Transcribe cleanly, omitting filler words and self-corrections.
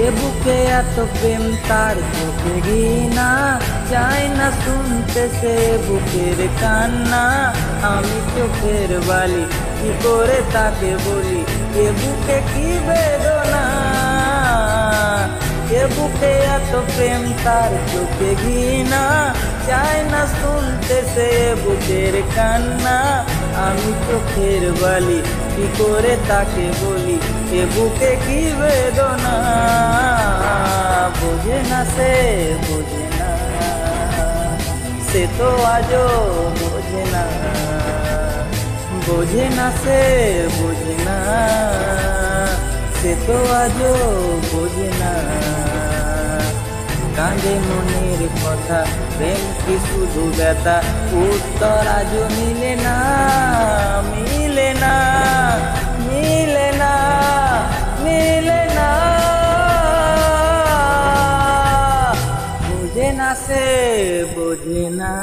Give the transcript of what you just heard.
এ বুকে এত প্রেম তার চোখে ঘৃণা, চাই না শুনতে সে বুকের কান্না। আমি চোখের বালি কি করে তাকে বলি, এ বুকে কি বেদনা। এ বুকে এত প্রেম তার চোখে ঘৃণা, চাই না শুনতে সে বুকের কান্না। আমি চোখের বালি কি করে তাকে বলি, এ বুকে কি বেদনা। বোঝে না সে বোঝে না, সে তো আজও বোঝে না। বোঝে না সে বোঝে না, সে তো আজও বোঝে না। কাঁদে মনের কথা, প্রেম কি শুধু ব্যথা, উত্তর আজও মিলে না, মিলে না, মিলে না, মিলে না। বোঝে না সে বোঝে না।